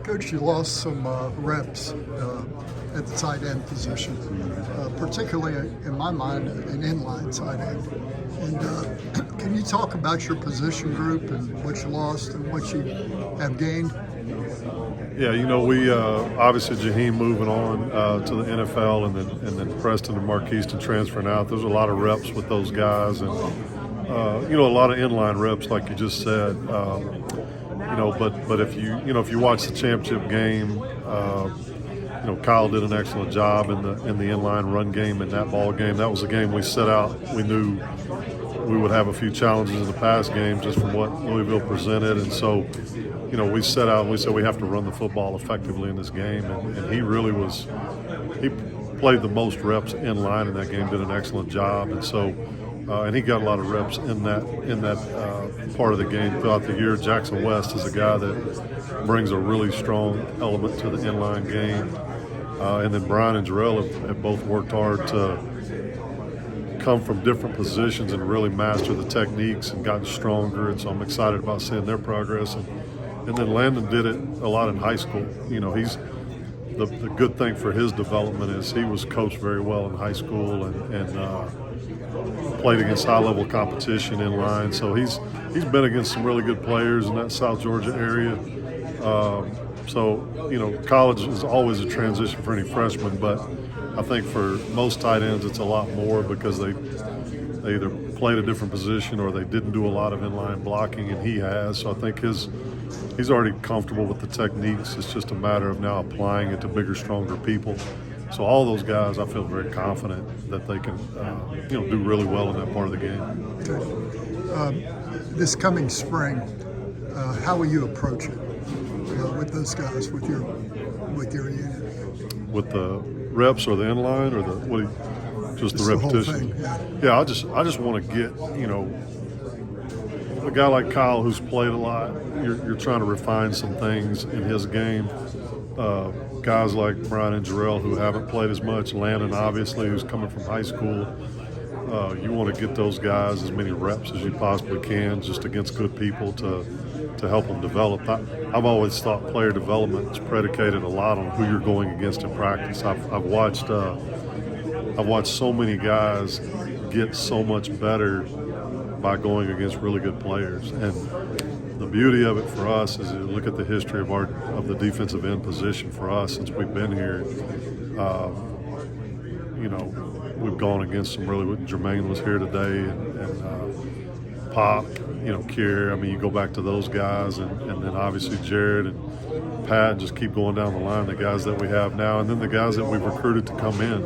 Coach, you lost some reps at the tight end position, particularly in my mind, an inline tight end. And can you talk about your position group and what you lost and what you have gained? Yeah, we obviously Jaheim moving on to the NFL, and then Preston and Marquiston transferring out. There's a lot of reps with those guys, and a lot of inline reps, like you just said. But if you watch the championship game, Kyle did an excellent job in the inline run game in that ball game. That was a game we set out. We knew we would have a few challenges in the pass game just from what Louisville presented, and so we set out and we said we have to run the football effectively in this game, and he really was. He played the most reps in line in that game, did an excellent job, and so. And he got a lot of reps in that part of the game throughout the year. Jackson West is a guy that brings a really strong element to the inline game. And then Brian and Jerell have both worked hard to come from different positions and really master the techniques and gotten stronger. And so I'm excited about seeing their progress. And then Landon did it a lot in high school. He's the good thing for his development is he was coached very well in high school and played against high-level competition in line. So he's been against some really good players in that South Georgia area. College is always a transition for any freshman, but I think for most tight ends it's a lot more because they either played a different position or they didn't do a lot of inline blocking, and he has. So I think he's already comfortable with the techniques. It's just a matter of now applying it to bigger, stronger people. So all those guys, I feel very confident that they can, do really well in that part of the game. Okay. This coming spring, how will you approach it with those guys, with your unit? With the reps or the inline or just the repetition? The whole thing, yeah. I just want to get, a guy like Kyle who's played a lot. You're trying to refine some things in his game. Guys like Brian and Jerell who haven't played as much, Landon obviously who's coming from high school, you want to get those guys as many reps as you possibly can just against good people to help them develop. I've always thought player development is predicated a lot on who you're going against in practice. I've watched so many guys get so much better by going against really good players, and the beauty of it for us is you look at the history of the defensive end position for us since we've been here. We've gone against some really. Jermaine was here today, and Pop, Kier. I mean, you go back to those guys, and then obviously Jared and Pat. Just keep going down the line. The guys that we have now, and then the guys that we've recruited to come in.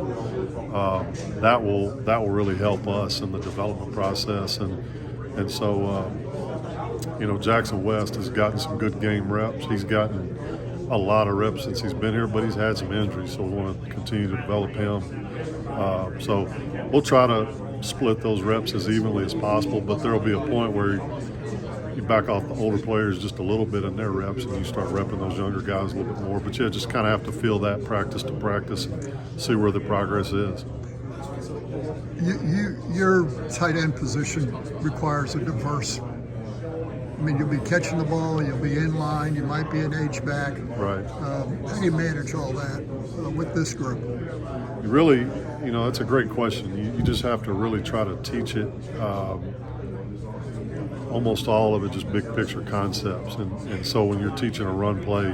That will really help us in the development process, and so. Jackson West has gotten some good game reps. He's gotten a lot of reps since he's been here, but he's had some injuries, so we want to continue to develop him. So we'll try to split those reps as evenly as possible, but there will be a point where you back off the older players just a little bit in their reps and you start repping those younger guys a little bit more. But just kind of have to feel that practice to practice and see where the progress is. Your tight end position requires a diverse. I mean, you'll be catching the ball, you'll be in line, you might be an H-back. Right. How do you manage all that with this group? You really, that's a great question. You just have to really try to teach it. Almost all of it just big picture concepts. And so when you're teaching a run play,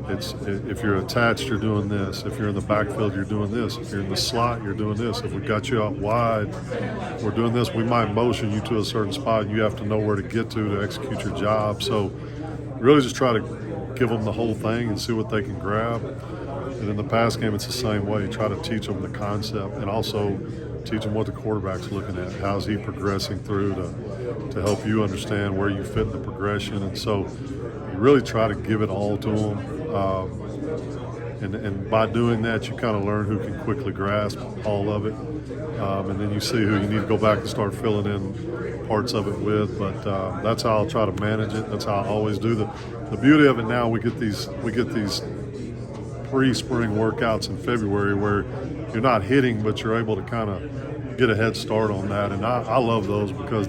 if you're attached, you're doing this. If you're in the backfield, you're doing this. If you're in the slot, you're doing this. If we got you out wide, we're doing this. We might motion you to a certain spot. You have to know where to get to execute your job. So really just try to give them the whole thing and see what they can grab. And in the pass game, it's the same way. Try to teach them the concept and also teach them what the quarterback's looking at. How's he progressing through to help you understand where you fit in the progression. And so you really try to give it all to them. And by doing that, you kind of learn who can quickly grasp all of it. And then you see who you need to go back and start filling in parts of it with. But that's how I'll try to manage it. That's how I always do. The beauty of it now, we get these pre-spring workouts in February where you're not hitting, but you're able to kind of get a head start on that. And I love those because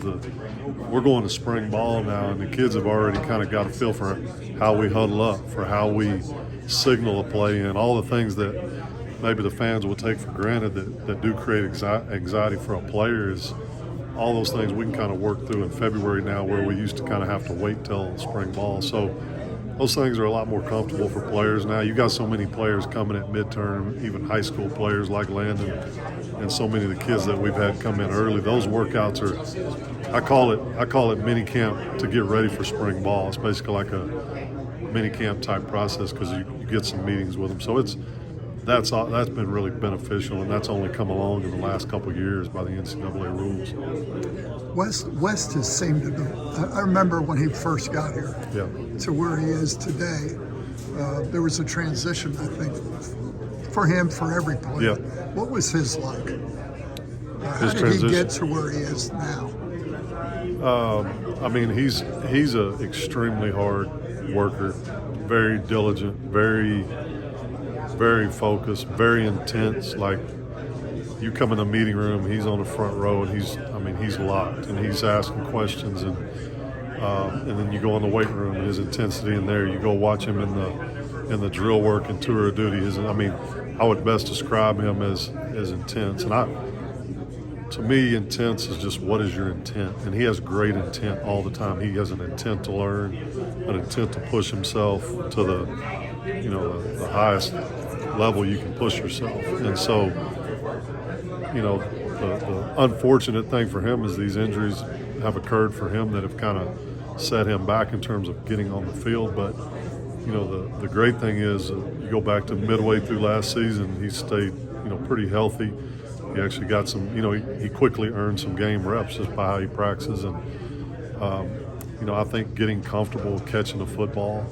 we're going to spring ball now, and the kids have already kind of got a feel for how we huddle up, for how we signal a play in, all the things that maybe the fans will take for granted that do create anxiety for a player. Is all those things we can kind of work through in February now, where we used to kind of have to wait till spring ball. So those things are a lot more comfortable for players now. You got so many players coming at midterm, even high school players like Landon, and so many of the kids that we've had come in early. Those workouts are, I call it mini camp to get ready for spring ball. It's basically like a mini camp type process because you get some meetings with them. So that's been really beneficial, and that's only come along in the last couple of years by the NCAA rules. West has seemed to be, I remember when he first got here to where he is today, there was a transition, I think, for him, for every player. Yeah. What was his like? How His did transition. he get to where he is now? I mean, he's an extremely hard worker, very diligent, very focused, very intense. Like, you come in the meeting room, he's on the front row, and he's locked, and he's asking questions, and then you go in the weight room, and his intensity in there. You go watch him in the drill work and tour of duty. I would best describe him as intense, and to me, intense is just what is your intent, and he has great intent all the time. He has an intent to learn, an intent to push himself to the highest level you can push yourself. And so, the unfortunate thing for him is these injuries have occurred for him that have kind of set him back in terms of getting on the field. But the great thing is, you go back to midway through last season, he stayed pretty healthy. He actually got some, he quickly earned some game reps just by how he practices. And I think getting comfortable catching the football,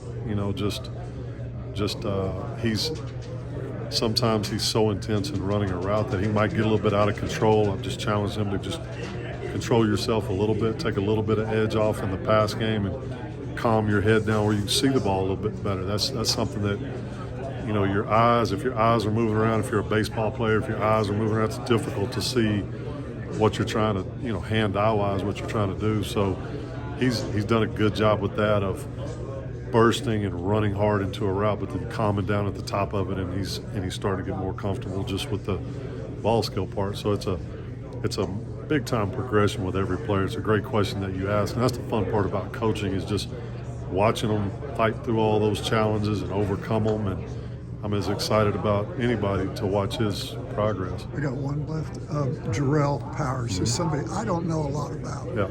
sometimes he's so intense in running a route that he might get a little bit out of control. I've just challenged him to just control yourself a little bit, take a little bit of edge off in the pass game, and calm your head down where you can see the ball a little bit better. That's something that, your eyes, if your eyes are moving around, if you're a baseball player, if your eyes are moving around, it's difficult to see what you're trying to, hand-eye wise, what you're trying to do. So he's done a good job with that, of bursting and running hard into a route, but then calming down at the top of it, and he's starting to get more comfortable just with the ball skill part. So it's a big time progression with every player. It's a great question that you ask, and that's the fun part about coaching, is just watching them fight through all those challenges and overcome them. And I'm as excited about anybody to watch his progress. I got one left. Jerell Powe is somebody I don't know a lot about. Yeah.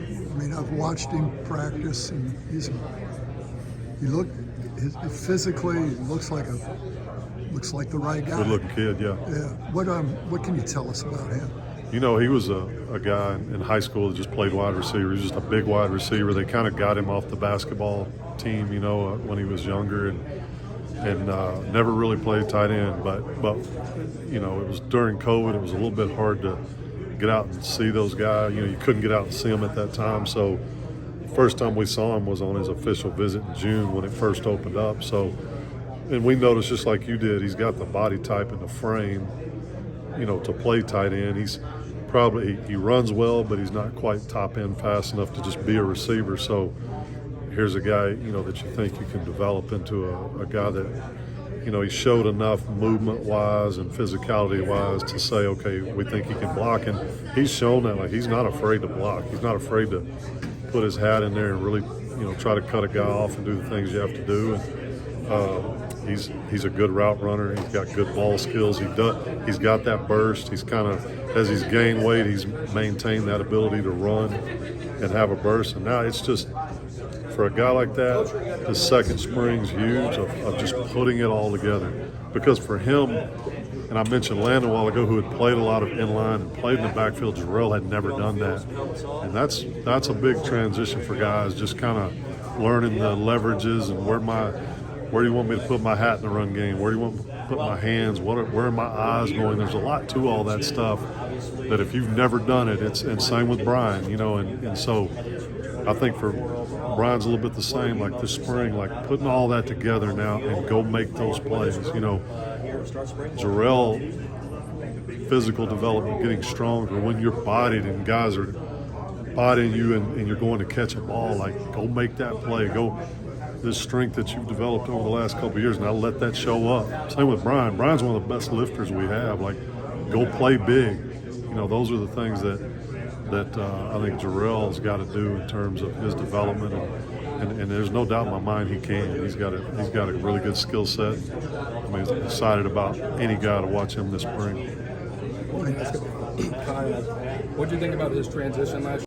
I've watched him practice, and physically he looks like the right guy. Good looking kid, yeah. Yeah. What can you tell us about him? He was a guy in high school that just played wide receiver. He was just a big wide receiver. They kind of got him off the basketball team, when he was younger, and never really played tight end. But it was during COVID. It was a little bit hard to get out and see those guys. You couldn't get out and see them at that time. So first time we saw him was on his official visit in June when it first opened up. So, and we noticed, just like you did, he's got the body type and the frame, to play tight end. He runs well, but he's not quite top end fast enough to just be a receiver. So here's a guy, that you think you can develop into a guy that, he showed enough movement-wise and physicality-wise to say, okay, we think he can block. And he's shown that, like, he's not afraid to block. He's not afraid to put his hat in there and really, try to cut a guy off and do the things you have to do. And he's a good route runner. He's got good ball skills. He's got that burst. He's kind of, as he's gained weight, he's maintained that ability to run and have a burst. And now it's just, for a guy like that, his second spring's huge of just putting it all together. Because for him, and I mentioned Landon a while ago, who had played a lot of inline and played in the backfield, Jerell had never done that. And that's a big transition for guys, just kind of learning the leverages and where do you want me to put my hat in the run game? Where do you want me to put my hands? Where are my eyes going? There's a lot to all that stuff that if you've never done it, and same with Brian, and so I think for Brian's a little bit the same, like this spring, like putting all that together now and go make those plays. Jerell, physical development, getting stronger when you're bodied, and guys are spot in you and you're going to catch a ball, like go make that play. Go this strength that you've developed over the last couple of years, now let that show up. Same with Brian. Brian's one of the best lifters we have. Like go play big. You know, those are the things that I think Jerell's got to do in terms of his development, and there's no doubt in my mind he can. He's got a really good skill set. I'm excited about any guy to watch him this spring. What do you think about his transition last year?